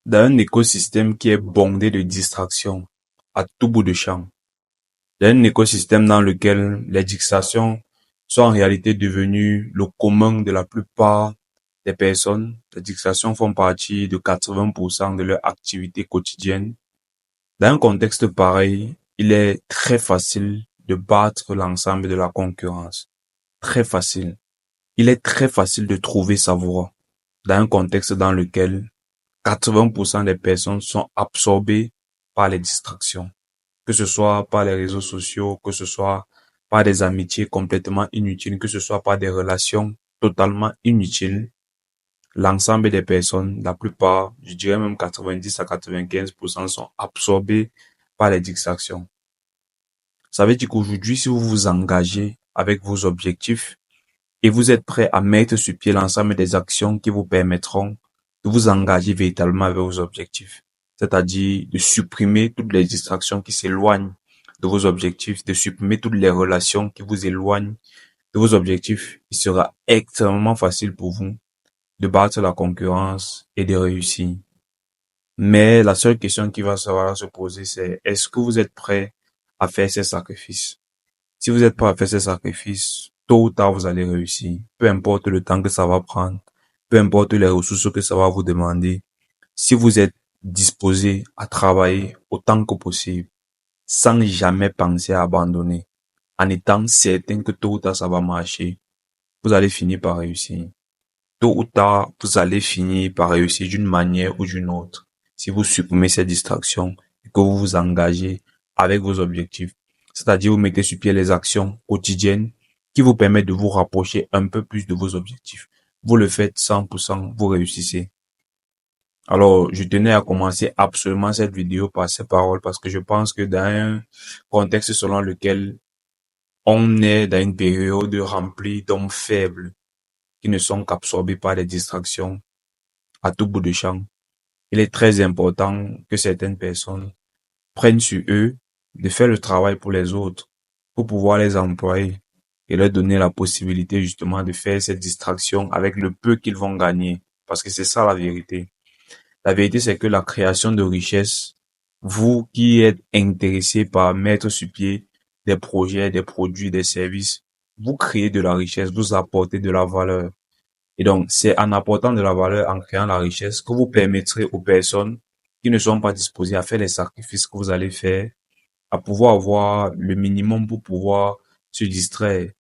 Dans un écosystème qui est bondé de distractions à tout bout de champ, dans un écosystème dans lequel les distractions sont en réalité devenues le commun de la plupart des personnes, les distractions font partie de 80% de leur activité quotidienne. Dans un contexte pareil, il est très facile de battre l'ensemble de la concurrence. Très facile. Il est très facile de trouver sa voie dans un contexte dans lequel 80% des personnes sont absorbées par les distractions, que ce soit par les réseaux sociaux, que ce soit par des amitiés complètement inutiles, que ce soit par des relations totalement inutiles. L'ensemble des personnes, la plupart, je dirais même 90 à 95% sont absorbées par les distractions. Ça veut dire qu'aujourd'hui, si vous vous engagez avec vos objectifs et vous êtes prêt à mettre sur pied l'ensemble des actions qui vous permettront de vous engager véritablement avec vos objectifs. C'est-à-dire de supprimer toutes les distractions qui s'éloignent de vos objectifs, de supprimer toutes les relations qui vous éloignent de vos objectifs. Il sera extrêmement facile pour vous de battre la concurrence et de réussir. Mais la seule question qui va se poser, c'est est-ce que vous êtes prêt à faire ces sacrifices? Si vous êtes prêt à faire ces sacrifices, tôt ou tard, vous allez réussir. Peu importe le temps que ça va prendre, peu importe les ressources que ça va vous demander. Si vous êtes disposé à travailler autant que possible, sans jamais penser à abandonner, en étant certain que tôt ou tard, ça va marcher, vous allez finir par réussir. Tôt ou tard, vous allez finir par réussir d'une manière ou d'une autre. Si vous supprimez ces distractions et que vous vous engagez avec vos objectifs, c'est-à-dire vous mettez sur pied les actions quotidiennes qui vous permettent de vous rapprocher un peu plus de vos objectifs. Vous le faites 100%, vous réussissez. Alors, je tenais à commencer absolument cette vidéo par ces paroles parce que je pense que dans un contexte selon lequel on est dans une période remplie d'hommes faibles qui ne sont qu'absorbés par les distractions à tout bout de champ, il est très important que certaines personnes prennent sur eux de faire le travail pour les autres, pour pouvoir les employer et leur donner la possibilité justement de faire cette distraction avec le peu qu'ils vont gagner. Parce que c'est ça la vérité. La vérité, c'est que la création de richesse, vous qui êtes intéressé par mettre sur pied des projets, des produits, des services, vous créez de la richesse, vous apportez de la valeur. Et donc, c'est en apportant de la valeur, en créant la richesse, que vous permettrez aux personnes qui ne sont pas disposées à faire les sacrifices que vous allez faire, à pouvoir avoir le minimum pour pouvoir se distraire.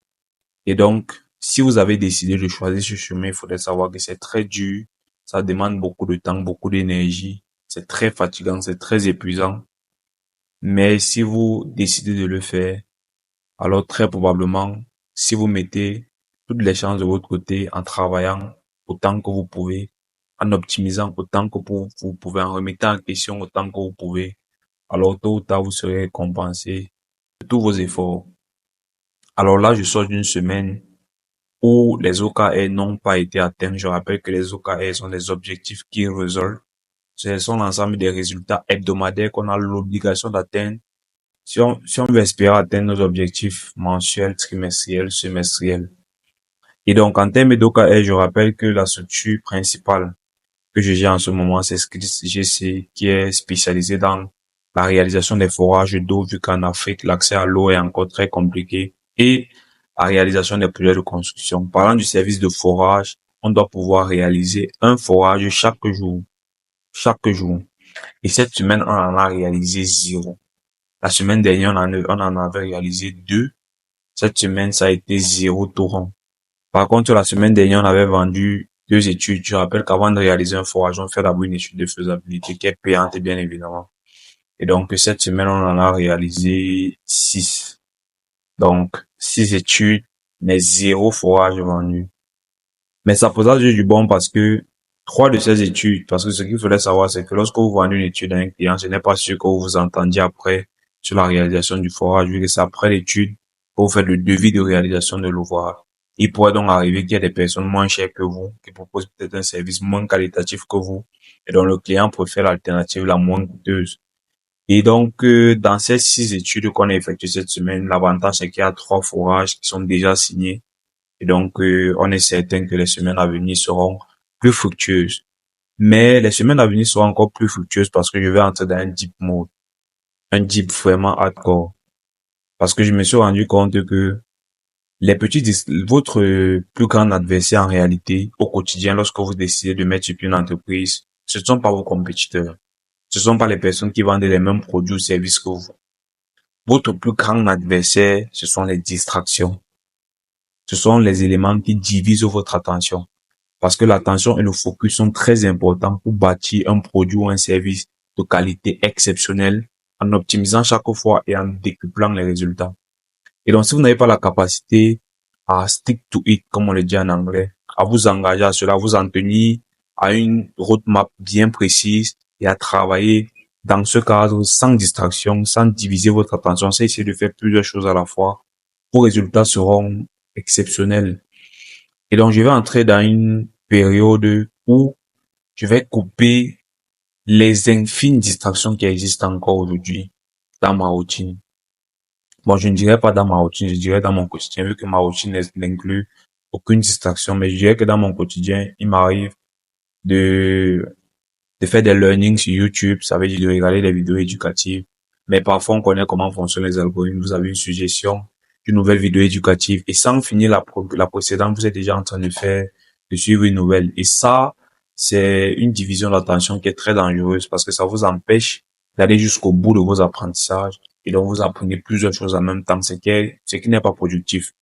Et donc, si vous avez décidé de choisir ce chemin, il faudrait savoir que c'est très dur, ça demande beaucoup de temps, beaucoup d'énergie, c'est très fatigant, c'est très épuisant. Mais si vous décidez de le faire, alors très probablement, si vous mettez toutes les chances de votre côté en travaillant autant que vous pouvez, en optimisant autant que vous pouvez, en remettant en question autant que vous pouvez, alors tôt ou tard vous serez récompensé de tous vos efforts. Alors là, je sors d'une semaine où les OKR n'ont pas été atteints. Je rappelle que les OKR sont des objectifs qui résolvent. Ce sont l'ensemble des résultats hebdomadaires qu'on a l'obligation d'atteindre si on veut espérer atteindre nos objectifs mensuels, trimestriels, semestriels. Et donc, en termes d'OKR, je rappelle que la structure principale que je gère en ce moment, c'est SkillsGC, qui est spécialisée dans la réalisation des forages d'eau, vu qu'en Afrique, l'accès à l'eau est encore très compliqué, et la réalisation des projets de construction. Parlant du service de forage, on doit pouvoir réaliser un forage chaque jour. Chaque jour. Et cette semaine, on en a réalisé 0. La semaine dernière, on en avait réalisé 2. Cette semaine, ça a été 0 torrent. Par contre, la semaine dernière, on avait vendu 2 études. Je rappelle qu'avant de réaliser un forage, on fait d'abord une étude de faisabilité qui est payante, bien évidemment. Et donc, cette semaine, on en a réalisé 6. Donc, 6 études, mais 0 forage vendu. Mais ça présage du bon parce que 3 de ces études, parce que ce qu'il fallait savoir, c'est que lorsque vous vendez une étude à un client, ce n'est pas sûr que vous vous entendiez après sur la réalisation du forage, vu que c'est après l'étude que vous faites le devis de réalisation de l'ouvrage. Il pourrait donc arriver qu'il y ait des personnes moins chères que vous, qui proposent peut-être un service moins qualitatif que vous, et dont le client préfère l'alternative la moins coûteuse. Et donc, dans ces 6 études qu'on a effectuées cette semaine, l'avantage c'est qu'il y a 3 forages qui sont déjà signés. Et donc, on est certain que les semaines à venir seront plus fructueuses. Mais les semaines à venir seront encore plus fructueuses parce que je vais entrer dans un deep mode, un deep vraiment hardcore. Parce que je me suis rendu compte que votre plus grand adversaire en réalité, au quotidien, lorsque vous décidez de mettre sur pied une entreprise, ce ne sont pas vos compétiteurs. Ce ne sont pas les personnes qui vendent les mêmes produits ou services que vous. Votre plus grand adversaire, ce sont les distractions. Ce sont les éléments qui divisent votre attention. Parce que l'attention et le focus sont très importants pour bâtir un produit ou un service de qualité exceptionnelle en optimisant chaque fois et en décuplant les résultats. Et donc, si vous n'avez pas la capacité à stick to it, comme on le dit en anglais, à vous engager à cela, à vous en tenir à une roadmap bien précise et à travailler dans ce cadre sans distraction, sans diviser votre attention, c'est essayer de faire plusieurs choses à la fois, vos résultats seront exceptionnels. Et donc, je vais entrer dans une période où je vais couper les infimes distractions qui existent encore aujourd'hui dans ma routine. Bon, je ne dirais pas dans ma routine, je dirais dans mon quotidien, vu que ma routine n'inclut aucune distraction, mais je dirais que dans mon quotidien, il m'arrive de, de faire des learnings sur YouTube, ça veut dire de regarder des vidéos éducatives. Mais parfois, on connaît comment fonctionnent les algorithmes. Vous avez une suggestion d'une nouvelle vidéo éducative et sans finir la précédente, vous êtes déjà en train de suivre une nouvelle. Et ça, c'est une division d'attention qui est très dangereuse parce que ça vous empêche d'aller jusqu'au bout de vos apprentissages et donc vous apprenez plusieurs choses en même temps, ce qui n'est pas productif.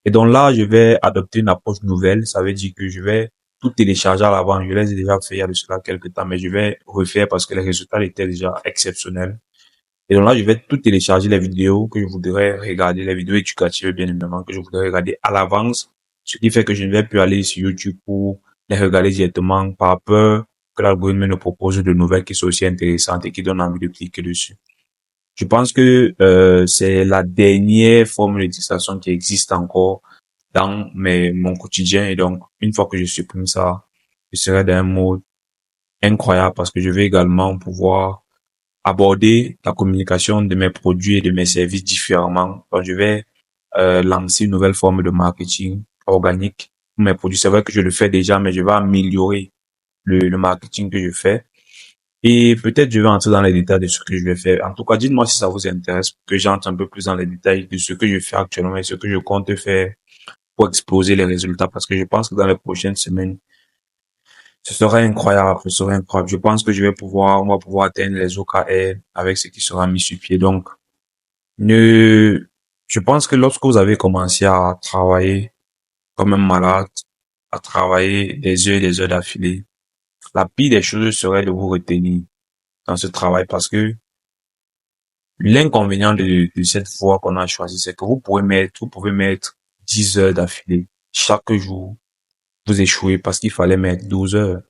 Et donc là, je vais adopter une approche nouvelle. Ça veut dire que je vais tout télécharger à l'avant. Je les ai déjà fait il y a de cela quelques temps, mais je vais refaire parce que les résultats étaient déjà exceptionnels. Et donc là, je vais tout télécharger les vidéos que je voudrais regarder, les vidéos éducatives, bien évidemment, que je voudrais regarder à l'avance. Ce qui fait que je ne vais plus aller sur YouTube pour les regarder directement par peur que l'algorithme nous propose de nouvelles qui sont aussi intéressantes et qui donnent envie de cliquer dessus. Je pense que c'est la dernière forme de distraction qui existe encore dans mon quotidien. Et donc, une fois que je supprime ça, je serai dans un mode incroyable parce que je vais également pouvoir aborder la communication de mes produits et de mes services différemment. Donc, je vais lancer une nouvelle forme de marketing organique pour mes produits. C'est vrai que je le fais déjà, mais je vais améliorer le marketing que je fais. Et peut-être je vais entrer dans les détails de ce que je vais faire. En tout cas, dites-moi si ça vous intéresse, que j'entre un peu plus dans les détails de ce que je fais actuellement et ce que je compte faire pour exploser les résultats. Parce que je pense que dans les prochaines semaines, ce sera incroyable, ce sera incroyable. Je pense que on va pouvoir atteindre les OKR avec ce qui sera mis sur pied. Donc, ne, je pense que lorsque vous avez commencé à travailler comme un malade, à travailler des heures et des heures d'affilée, la pire des choses serait de vous retenir dans ce travail parce que l'inconvénient de cette voie qu'on a choisie, c'est que vous pouvez mettre 10 heures d'affilée. Chaque jour, vous échouez parce qu'il fallait mettre 12 heures.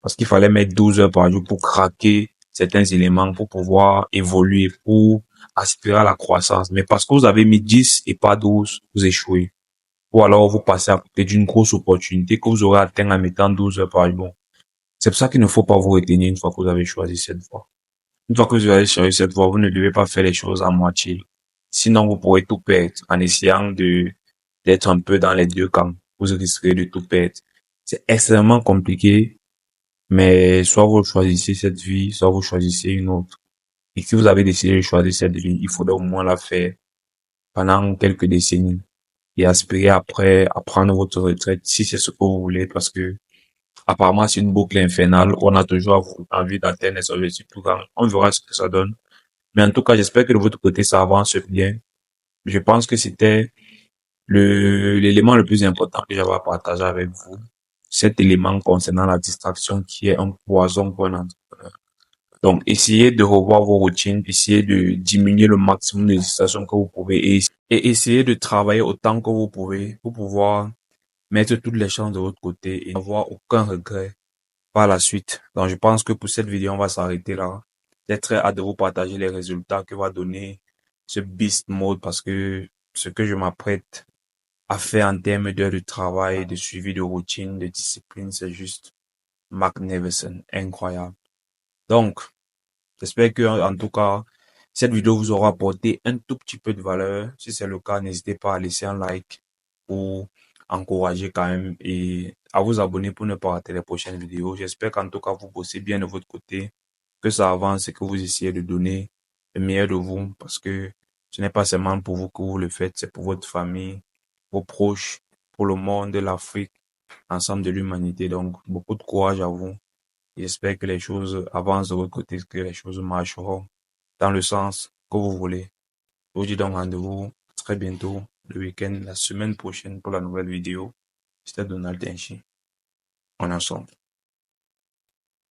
Parce qu'il fallait mettre 12 heures par jour pour craquer certains éléments, pour pouvoir évoluer, pour aspirer à la croissance. Mais parce que vous avez mis 10 et pas 12, vous échouez. Ou alors vous passez à côté d'une grosse opportunité que vous aurez atteint en mettant 12 heures par jour. C'est pour ça qu'il ne faut pas vous retenir une fois que vous avez choisi cette voie. Une fois que vous avez choisi cette voie, vous ne devez pas faire les choses à moitié. Sinon, vous pourrez tout perdre en essayant d'être un peu dans les deux camps. Vous risquez de tout perdre. C'est extrêmement compliqué, mais soit vous choisissez cette vie, soit vous choisissez une autre. Et si vous avez décidé de choisir cette vie, il faudrait au moins la faire pendant quelques décennies et aspirer après à prendre votre retraite si c'est ce que vous voulez parce que apparemment c'est une boucle infernale. On a toujours envie d'atteindre les objectifs plus grands. On verra ce que ça donne. Mais en tout cas, j'espère que de votre côté, ça avance bien. Je pense que c'était l'élément le plus important que j'avais à partager avec vous. Cet élément concernant la distraction qui est un poison pour un entrepreneur. Donc, essayez de revoir vos routines, essayez de diminuer le maximum de distractions que vous pouvez et essayez de travailler autant que vous pouvez pour pouvoir mettre toutes les chances de votre côté et n'avoir aucun regret par la suite. Donc, je pense que pour cette vidéo, on va s'arrêter là. J'ai très hâte de vous partager les résultats que va donner ce beast mode parce que ce que je m'apprête à faire en termes d'heures de travail, de suivi de routine, de discipline, c'est juste magnificent, incroyable. Donc, j'espère que, en tout cas, cette vidéo vous aura apporté un tout petit peu de valeur. Si c'est le cas, n'hésitez pas à laisser un like ou encourager quand même et à vous abonner pour ne pas rater les prochaines vidéos. J'espère qu'en tout cas, vous bossez bien de votre côté, que ça avance et que vous essayez de donner le meilleur de vous parce que ce n'est pas seulement pour vous que vous le faites, c'est pour votre famille, vos proches, pour le monde, l'Afrique, l'ensemble de l'humanité. Donc, beaucoup de courage à vous. J'espère que les choses avancent de votre côté, que les choses marcheront dans le sens que vous voulez. Je vous dis donc rendez-vous très bientôt, le week-end, la semaine prochaine pour la nouvelle vidéo. C'était Donald Tenchi. On est ensemble.